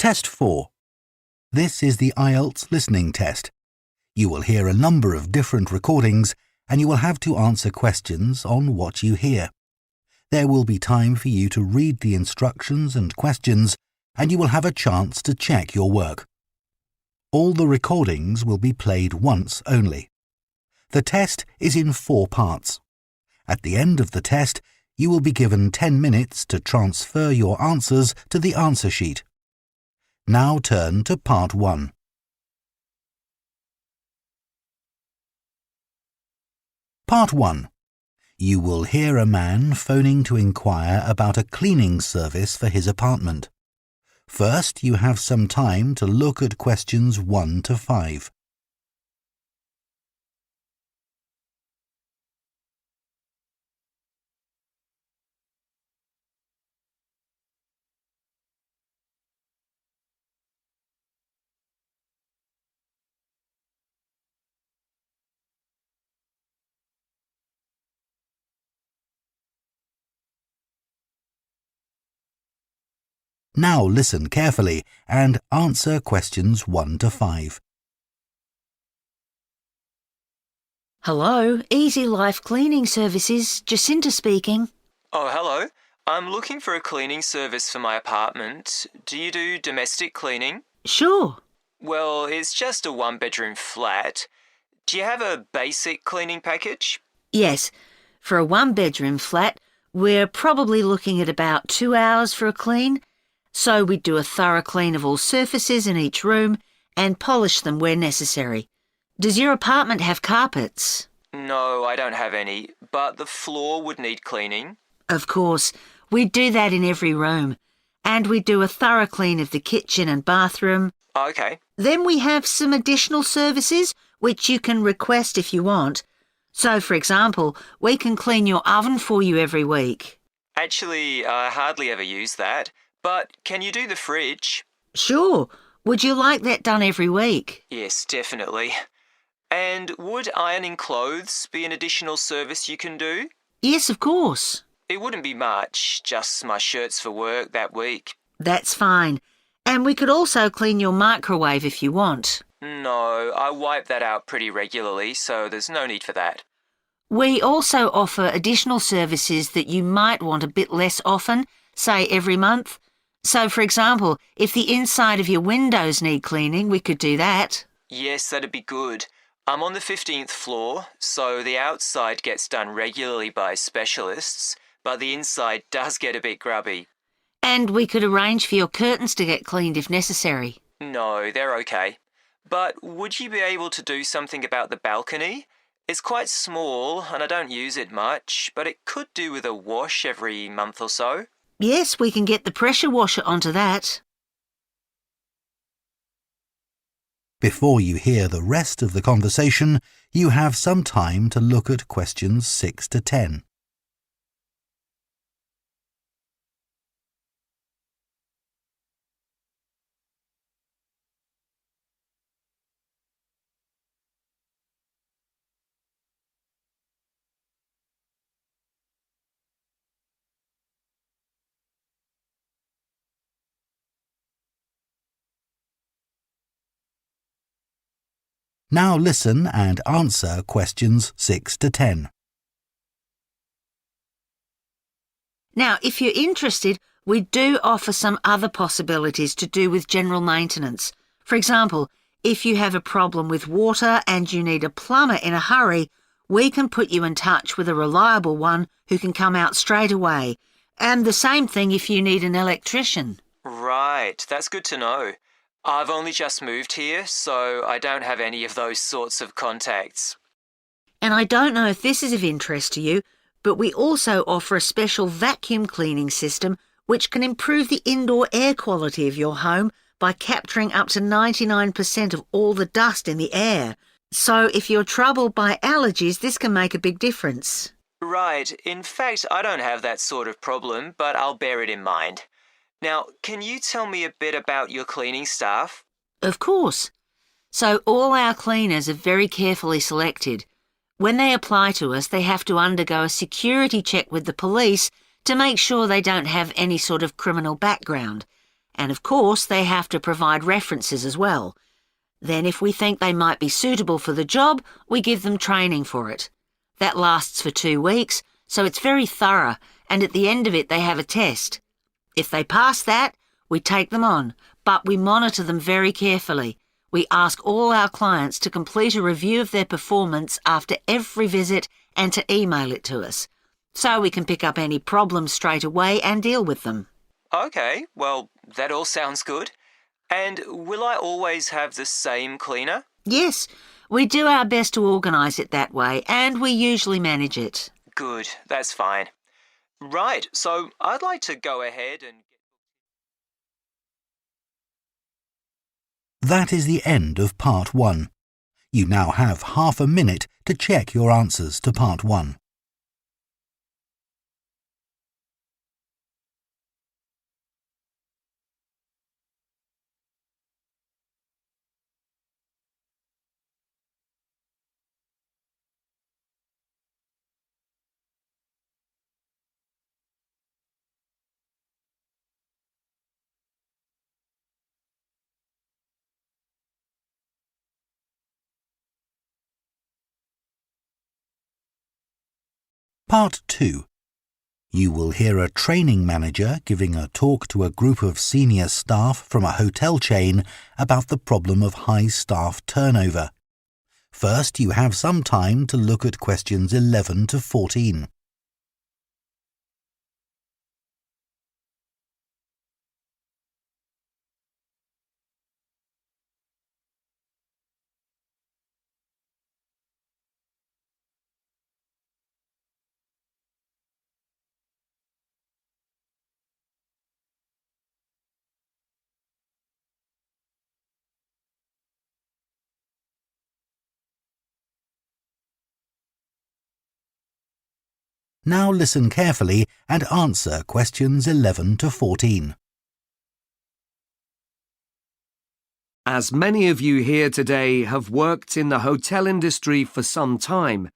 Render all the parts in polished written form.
Test 4. This is the IELTS listening test. You will hear a number of different recordings and you will have to answer questions on what you hear. There will be time for you to read the instructions and questions and you will have a chance to check your work. All the recordings will be played once only. The test is in 4 parts. At the end of the test, you will be given 10 minutes to transfer your answers to the answer sheet. Now turn to Part 1. Part 1. You will hear a man phoning to inquire about a cleaning service for his apartment. First, you have some time to look at questions 1 to 5. Now listen carefully and answer questions 1 to 5. Hello, Easy Life Cleaning Services, Jacinta speaking. Oh, hello. I'm looking for a cleaning service for my apartment. Do you do domestic cleaning? Sure. Well, it's just a 1-bedroom flat. Do you have a basic cleaning package? Yes, for a 1-bedroom flat, we're probably looking at about 2 hours for a clean. So we do a thorough clean of all surfaces in each room and polish them where necessary. Does your apartment have carpets? No, I don't have any, but the floor would need cleaning. Of course, we do that in every room. And we do a thorough clean of the kitchen and bathroom. Okay. Then we have some additional services which you can request if you want. So, for example, we can clean your oven for you every week. Actually, I hardly ever use that. But can you do the fridge? Sure. Would you like that done every week? Yes, definitely. And would ironing clothes be an additional service you can do? Yes, of course. It wouldn't be much, just my shirts for work that week. That's fine. And we could also clean your microwave if you want. No, I wipe that out pretty regularly, so there's no need for that. We also offer additional services that you might want a bit less often, say every month. So, for example, if the inside of your windows need cleaning, we could do that. Yes, that'd be good. I'm on the 15th floor, so the outside gets done regularly by specialists, but the inside does get a bit grubby. And we could arrange for your curtains to get cleaned if necessary. No, they're okay. But would you be able to do something about the balcony? It's quite small and I don't use it much, but it could do with a wash every month or so. Yes, we can get the pressure washer onto that. Before you hear the rest of the conversation, you have some time to look at questions 6 to 10. Now listen and answer questions 6 to 10. Now, if you're interested, we do offer some other possibilities to do with general maintenance. For example, if you have a problem with water and you need a plumber in a hurry, we can put you in touch with a reliable one who can come out straight away. And the same thing if you need an electrician. Right, that's good to know. I've only just moved here, so I don't have any of those sorts of contacts. And I don't know if this is of interest to you, but we also offer a special vacuum cleaning system which can improve the indoor air quality of your home by capturing up to 99% of all the dust in the air. So if you're troubled by allergies, this can make a big difference. Right, in fact, I don't have that sort of problem, but I'll bear it in mind. Now, can you tell me a bit about your cleaning staff? Of course. So all our cleaners are very carefully selected. When they apply to us, they have to undergo a security check with the police to make sure they don't have any sort of criminal background. And of course, they have to provide references as well. Then if we think they might be suitable for the job, we give them training for it. That lasts for 2 weeks, so it's very thorough, and at the end of it they have a test. If they pass that, we take them on, but we monitor them very carefully. We ask all our clients to complete a review of their performance after every visit and to email it to us, so we can pick up any problems straight away and deal with them. Okay, well, that all sounds good. And will I always have the same cleaner? Yes, we do our best to organise it that way, and we usually manage it. Good, that's fine. Right, so I'd like to go ahead and... That is the end of Part 1. You now have half a minute to check your answers to Part 1. Part 2. You will hear a training manager giving a talk to a group of senior staff from a hotel chain about the problem of high staff turnover. First, you have some time to look at questions 11 to 14. Now listen carefully and answer questions 11 to 14. As many of you here today have worked in the hotel industry for some time,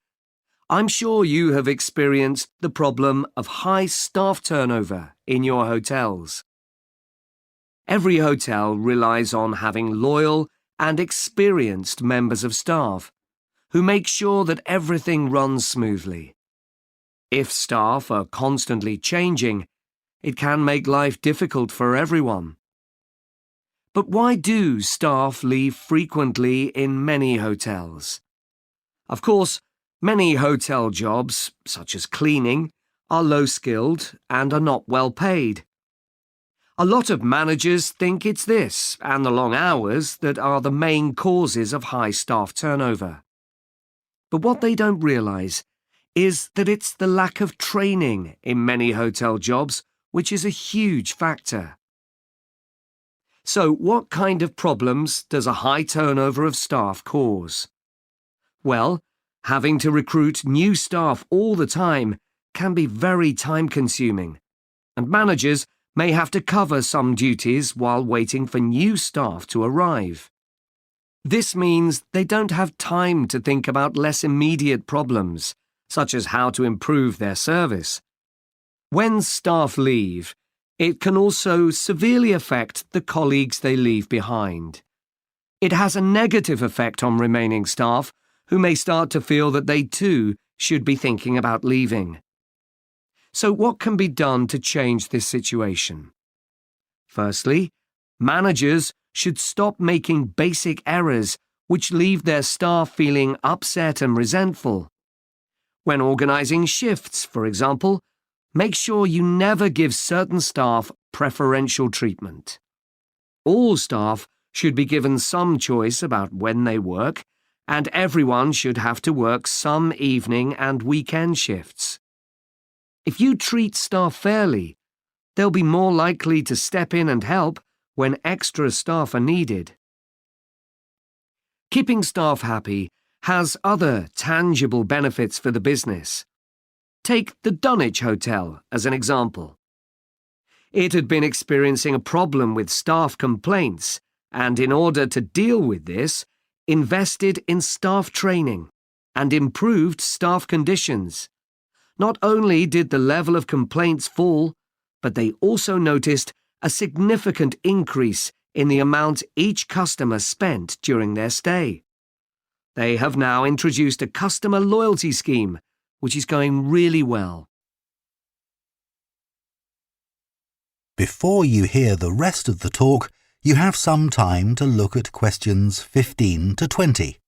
I'm sure you have experienced the problem of high staff turnover in your hotels. Every hotel relies on having loyal and experienced members of staff who make sure that everything runs smoothly. If staff are constantly changing, it can make life difficult for everyone. But why do staff leave frequently in many hotels? Of course, many hotel jobs, such as cleaning, are low-skilled and are not well paid. A lot of managers think it's this and the long hours that are the main causes of high staff turnover. But what they don't realise is that it's the lack of training in many hotel jobs which is a huge factor. So what kind of problems does a high turnover of staff cause? Well, having to recruit new staff all the time can be very time-consuming, and managers may have to cover some duties while waiting for new staff to arrive. This means they don't have time to think about less immediate problems, such as how to improve their service. When staff leave, it can also severely affect the colleagues they leave behind. It has a negative effect on remaining staff, who may start to feel that they too should be thinking about leaving. So what can be done to change this situation? Firstly, managers should stop making basic errors which leave their staff feeling upset and resentful. When organising shifts, for example, make sure you never give certain staff preferential treatment. All staff should be given some choice about when they work, and everyone should have to work some evening and weekend shifts. If you treat staff fairly, they'll be more likely to step in and help when extra staff are needed. Keeping staff happy has other tangible benefits for the business. Take the Dunwich Hotel as an example. It had been experiencing a problem with staff complaints, and in order to deal with this, invested in staff training and improved staff conditions. Not only did the level of complaints fall, but they also noticed a significant increase in the amount each customer spent during their stay. They have now introduced a customer loyalty scheme, which is going really well. Before you hear the rest of the talk, you have some time to look at questions 15 to 20.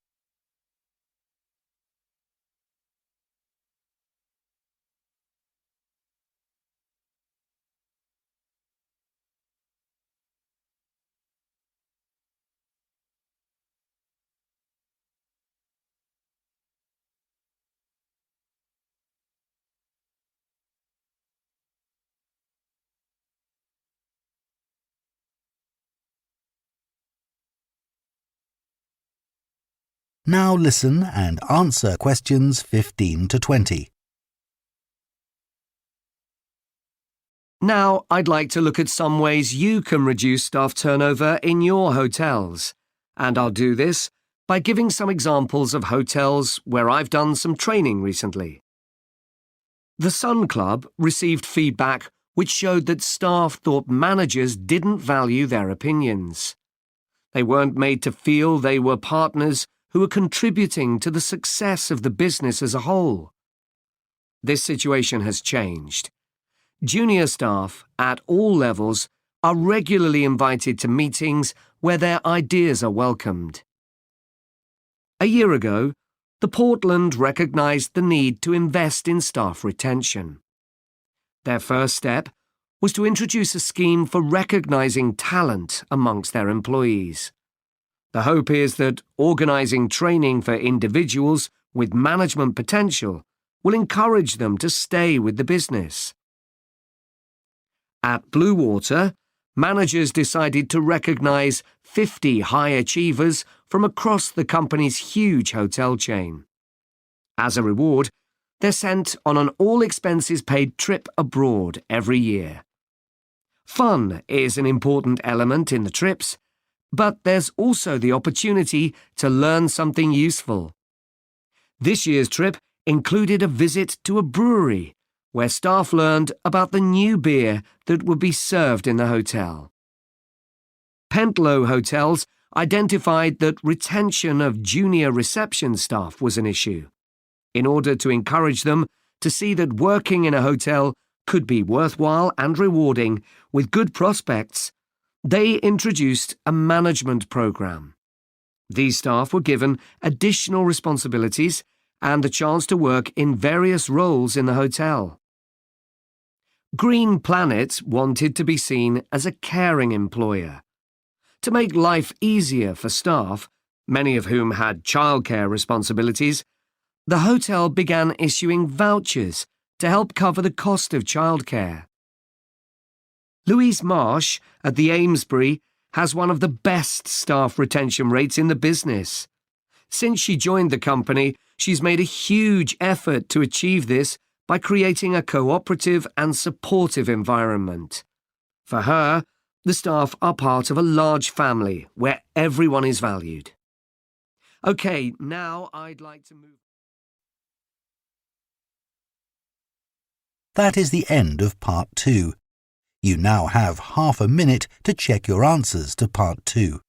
Now listen and answer questions 15 to 20. Now I'd like to look at some ways you can reduce staff turnover in your hotels, and I'll do this by giving some examples of hotels where I've done some training recently. The Sun Club received feedback which showed that staff thought managers didn't value their opinions. They weren't made to feel they were partners who were contributing to the success of the business as a whole. This situation has changed. Junior staff at all levels are regularly invited to meetings where their ideas are welcomed. A year ago, the Portland recognised the need to invest in staff retention. Their first step was to introduce a scheme for recognising talent amongst their employees. The hope is that organising training for individuals with management potential will encourage them to stay with the business. At Blue Water, managers decided to recognise 50 high achievers from across the company's huge hotel chain. As a reward, they're sent on an all-expenses-paid trip abroad every year. Fun is an important element in the trips, but there's also the opportunity to learn something useful. This year's trip included a visit to a brewery, where staff learned about the new beer that would be served in the hotel. Pentlow Hotels identified that retention of junior reception staff was an issue. In order to encourage them to see that working in a hotel could be worthwhile and rewarding with good prospects, they introduced a management program. These staff were given additional responsibilities and the chance to work in various roles in the hotel. Green Planet wanted to be seen as a caring employer. To make life easier for staff, many of whom had childcare responsibilities, the hotel began issuing vouchers to help cover the cost of childcare. Louise Marsh at the Amesbury has one of the best staff retention rates in the business. Since she joined the company, she's made a huge effort to achieve this by creating a cooperative and supportive environment. For her, the staff are part of a large family where everyone is valued. OK, now I'd like to move... That is the end of Part 2. You now have half a minute to check your answers to Part 2.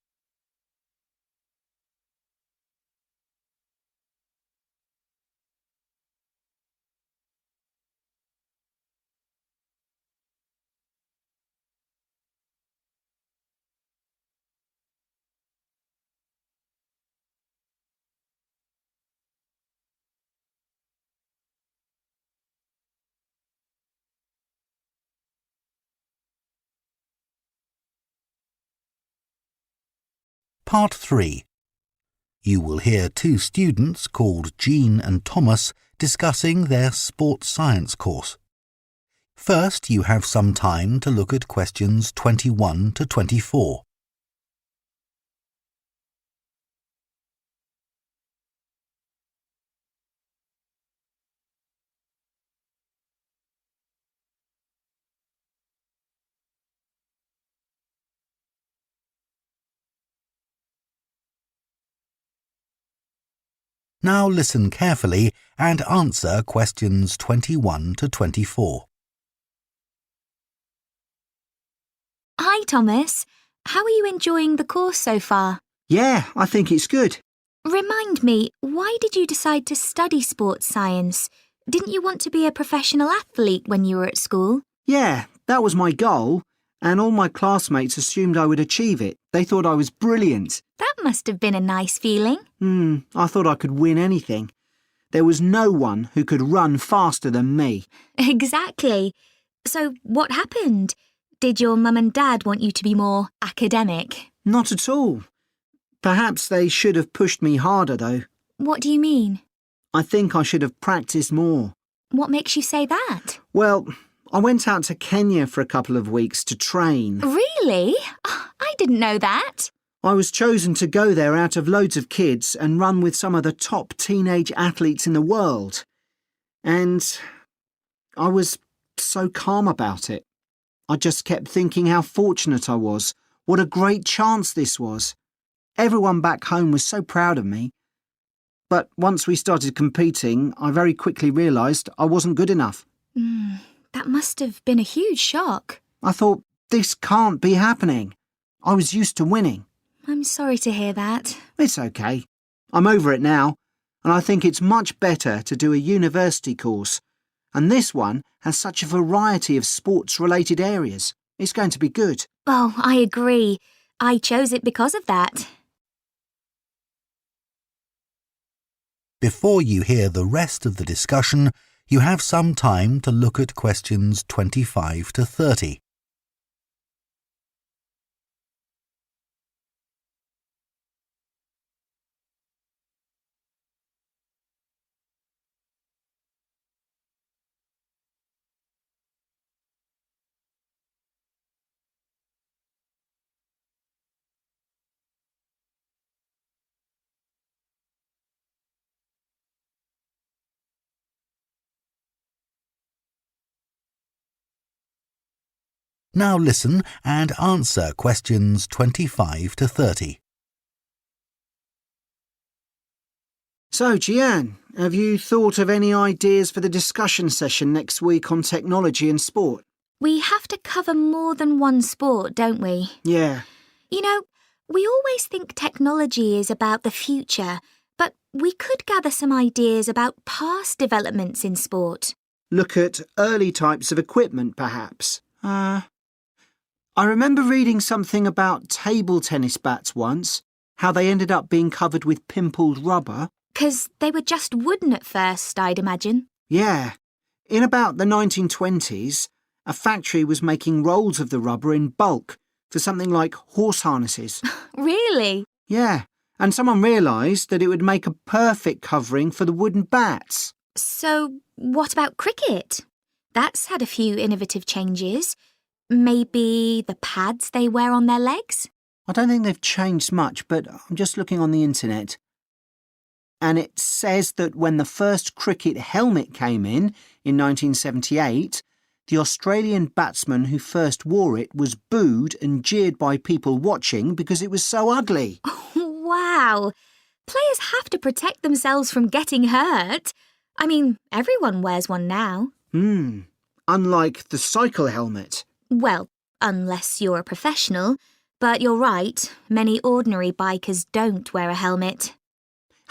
Part 3. You will hear two students called Jean and Thomas discussing their sports science course. First, you have some time to look at questions 21 to 24. Now listen carefully and answer questions 21 to 24. Hi, Thomas. How are you enjoying the course so far? Yeah, I think it's good. Remind me, why did you decide to study sports science? Didn't you want to be a professional athlete when you were at school? Yeah, that was my goal, and all my classmates assumed I would achieve it. They thought I was brilliant. That must have been a nice feeling. I thought I could win anything. There was no one who could run faster than me. Exactly. So what happened? Did your mum and dad want you to be more academic? Not at all. Perhaps they should have pushed me harder, though. What do you mean? I think I should have practiced more. What makes you say that? Well, I went out to Kenya for a couple of weeks to train. Really? Oh, I didn't know that. I was chosen to go there out of loads of kids and run with some of the top teenage athletes in the world. And I was so calm about it. I just kept thinking how fortunate I was, what a great chance this was. Everyone back home was so proud of me. But once we started competing, I very quickly realised I wasn't good enough. That must have been a huge shock. I thought, this can't be happening. I was used to winning. I'm sorry to hear that. It's okay. I'm over it now, and I think it's much better to do a university course. And this one has such a variety of sports-related areas. It's going to be good. Oh, I agree. I chose it because of that. Before you hear the rest of the discussion, you have some time to look at questions 25 to 30. Now listen and answer questions 25 to 30. So, Jian, have you thought of any ideas for the discussion session next week on technology and sport? We have to cover more than one sport, don't we? Yeah. You know, we always think technology is about the future, but we could gather some ideas about past developments in sport. Look at early types of equipment, perhaps. I remember reading something about table tennis bats once, how they ended up being covered with pimpled rubber. 'Cause they were just wooden at first, I'd imagine. Yeah. In about the 1920s, a factory was making rolls of the rubber in bulk for something like horse harnesses. Really? Yeah, and someone realised that it would make a perfect covering for the wooden bats. So, what about cricket? That's had a few innovative changes. Maybe the pads they wear on their legs? I don't think they've changed much, but I'm just looking on the internet. And it says that when the first cricket helmet came in 1978, the Australian batsman who first wore it was booed and jeered by people watching because it was so ugly. Wow! Players have to protect themselves from getting hurt. I mean, everyone wears one now. Unlike the cycle helmet. Well, unless you're a professional. But you're right, many ordinary bikers don't wear a helmet.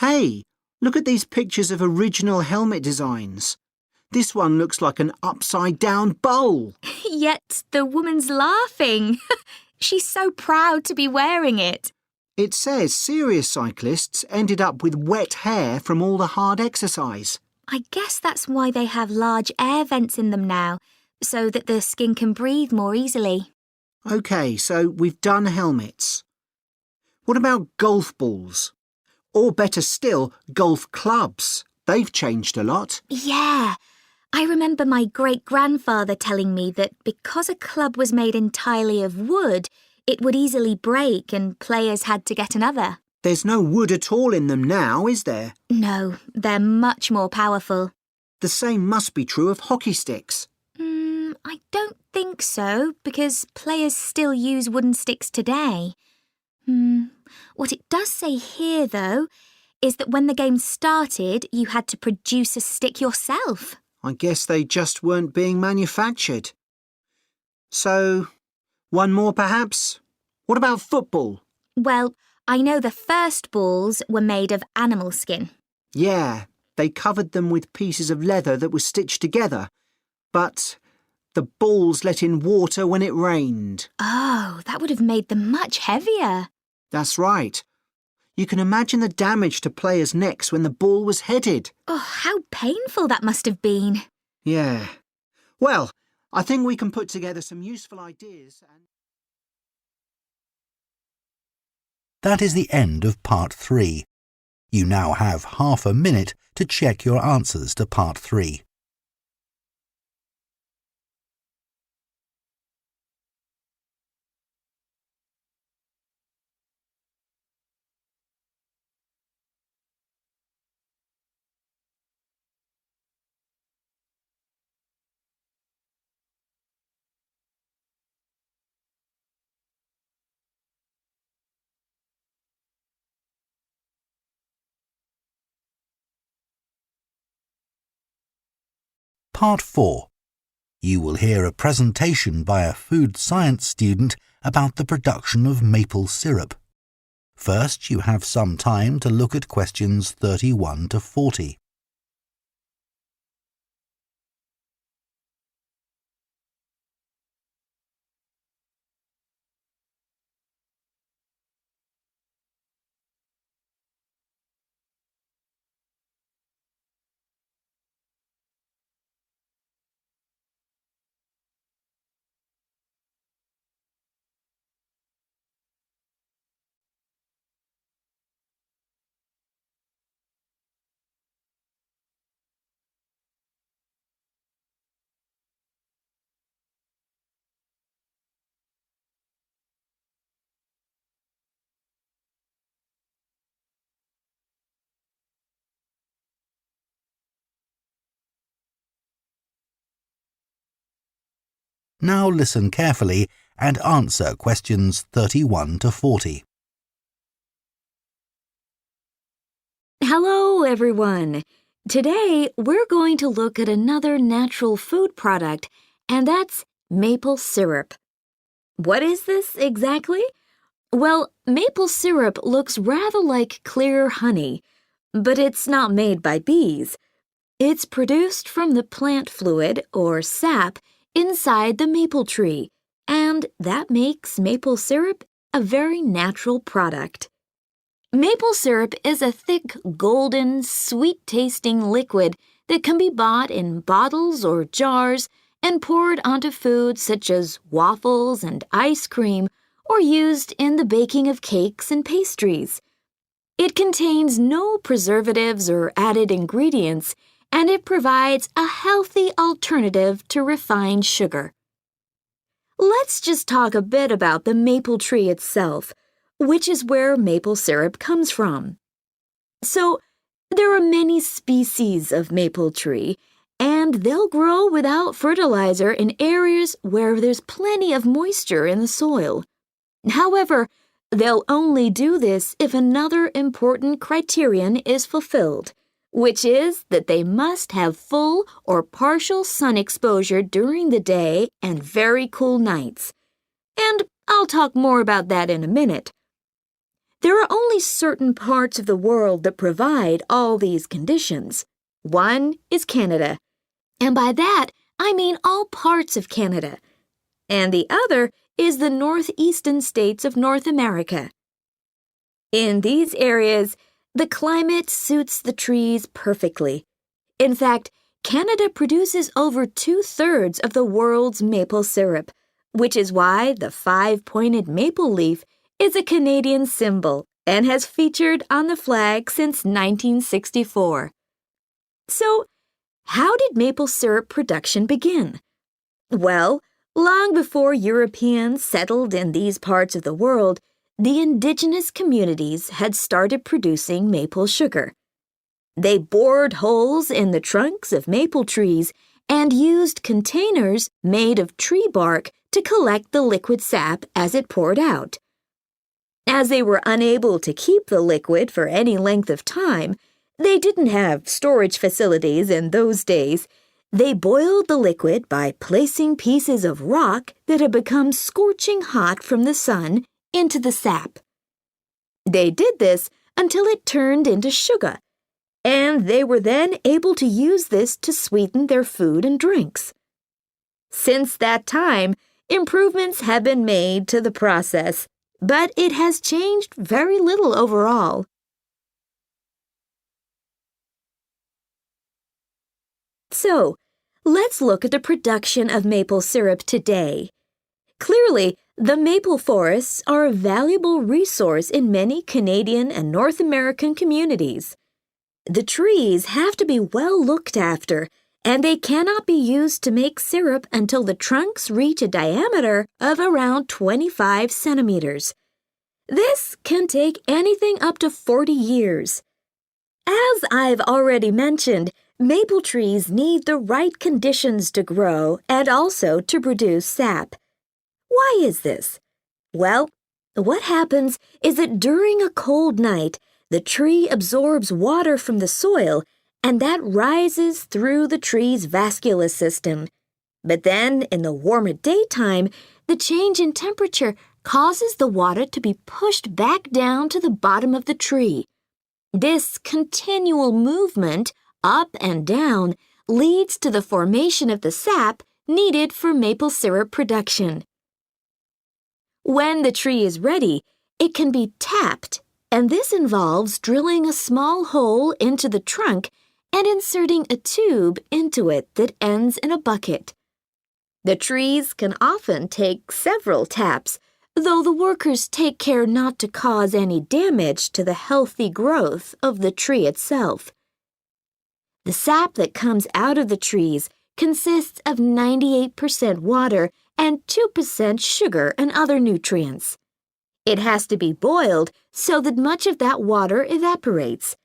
Hey, look at these pictures of original helmet designs. This one looks like an upside-down bowl. Yet the woman's laughing. She's so proud to be wearing it. It says serious cyclists ended up with wet hair from all the hard exercise. I guess that's why they have large air vents in them now, so that the skin can breathe more easily. OK, so we've done helmets. What about golf balls? Or better still, golf clubs. They've changed a lot. Yeah. I remember my great-grandfather telling me that because a club was made entirely of wood, it would easily break and players had to get another. There's no wood at all in them now, is there? No, they're much more powerful. The same must be true of hockey sticks. I don't think so, because players still use wooden sticks today. What it does say here, though, is that when the game started, you had to produce a stick yourself. I guess they just weren't being manufactured. So, One more, perhaps? What about football? Well, I know the first balls were made of animal skin. Yeah, they covered them with pieces of leather that were stitched together. But the balls let in water when it rained. Oh, that would have made them much heavier. That's right. You can imagine the damage to players' necks when the ball was headed. Oh, how painful that must have been. Yeah. Well, I think we can put together some useful ideas and... That is the end of Part 3. You now have half a minute to check your answers to Part 3. Part 4. You will hear a presentation by a food science student about the production of maple syrup. First, you have some time to look at questions 31 to 40. Now listen carefully and answer questions 31 to 40. Hello, everyone. Today, we're going to look at another natural food product, and that's maple syrup. What is this exactly? Well, maple syrup looks rather like clear honey, but it's not made by bees. It's produced from the plant fluid, or sap, inside the maple tree, and that makes maple syrup a very natural product. Maple syrup is a thick, golden, sweet-tasting liquid that can be bought in bottles or jars and poured onto foods such as waffles and ice cream, or used in the baking of cakes and pastries. It contains no preservatives or added ingredients, and it provides a healthy alternative to refined sugar. Let's just talk a bit about the maple tree itself, which is where maple syrup comes from. So, there are many species of maple tree, and they'll grow without fertilizer in areas where there's plenty of moisture in the soil. However, they'll only do this if another important criterion is fulfilled, which is that they must have full or partial sun exposure during the day and very cool nights. And I'll talk more about that in a minute. There are only certain parts of the world that provide all these conditions. One is Canada, and by that I mean all parts of Canada. And the other is the northeastern states of North America. In these areas, the climate suits the trees perfectly. In fact, Canada produces over 2/3 of the world's maple syrup, which is why the 5-pointed maple leaf is a Canadian symbol and has featured on the flag since 1964. So, how did maple syrup production begin? Well, long before Europeans settled in these parts of the world, the indigenous communities had started producing maple sugar. They bored holes in the trunks of maple trees and used containers made of tree bark to collect the liquid sap as it poured out. As they were unable to keep the liquid for any length of time, they didn't have storage facilities in those days. They boiled the liquid by placing pieces of rock that had become scorching hot from the sun into the sap. They did this until it turned into sugar, and they were then able to use this to sweeten their food and drinks. Since that time, improvements have been made to the process, but it has changed very little overall. So, let's look at the production of maple syrup today. Clearly, the maple forests are a valuable resource in many Canadian and North American communities. The trees have to be well looked after, and they cannot be used to make syrup until the trunks reach a diameter of around 25 centimeters. This can take anything up to 40 years. As I've already mentioned, maple trees need the right conditions to grow and also to produce sap. Why is this? Well, what happens is that during a cold night, the tree absorbs water from the soil, and that rises through the tree's vascular system. But then, in the warmer daytime, the change in temperature causes the water to be pushed back down to the bottom of the tree. This continual movement, up and down, leads to the formation of the sap needed for maple syrup production. When the tree is ready, it can be tapped, and this involves drilling a small hole into the trunk and inserting a tube into it that ends in a bucket. The trees can often take several taps, though the workers take care not to cause any damage to the healthy growth of the tree itself. The sap that comes out of the trees consists of 98% water and 2% sugar and other nutrients. It has to be boiled so that much of that water evaporates,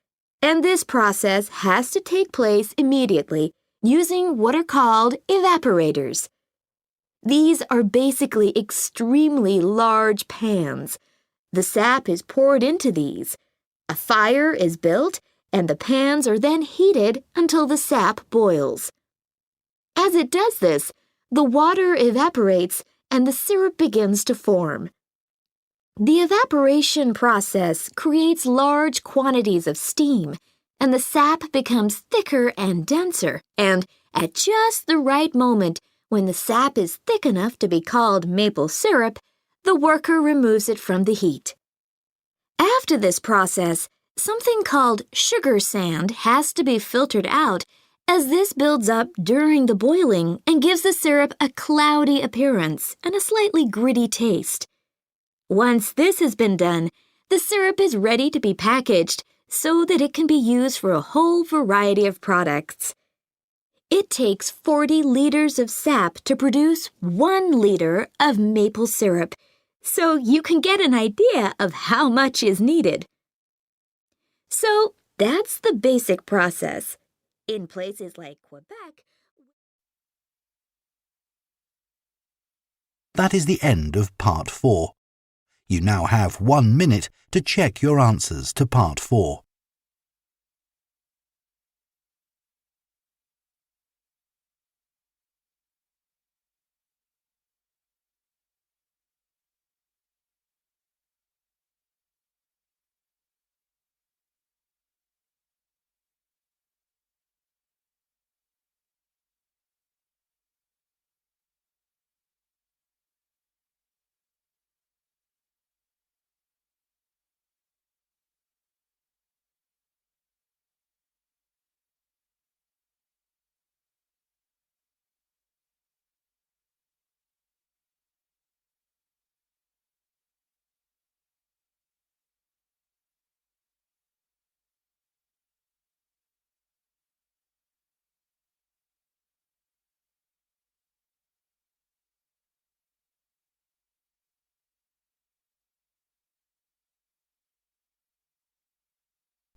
and this process has to take place immediately using what are called evaporators. These are basically extremely large pans. The sap is poured into these. A fire is built, and the pans are then heated until the sap boils. As it does this, the water evaporates and the syrup begins to form. The evaporation process creates large quantities of steam, and the sap becomes thicker and denser, and at just the right moment, when the sap is thick enough to be called maple syrup, the worker removes it from the heat. After this process, something called sugar sand has to be filtered out, as this builds up during the boiling and gives the syrup a cloudy appearance and a slightly gritty taste. Once this has been done, the syrup is ready to be packaged so that it can be used for a whole variety of products. It takes 40 liters of sap to produce 1 liter of maple syrup, so you can get an idea of how much is needed. So that's the basic process. In places like Quebec, That is the end of Part 4. You now have 1 minute to check your answers to Part 4.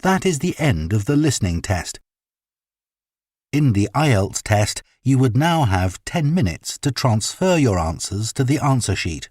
That is the end of the listening test. In the IELTS test, you would now have 10 minutes to transfer your answers to the answer sheet.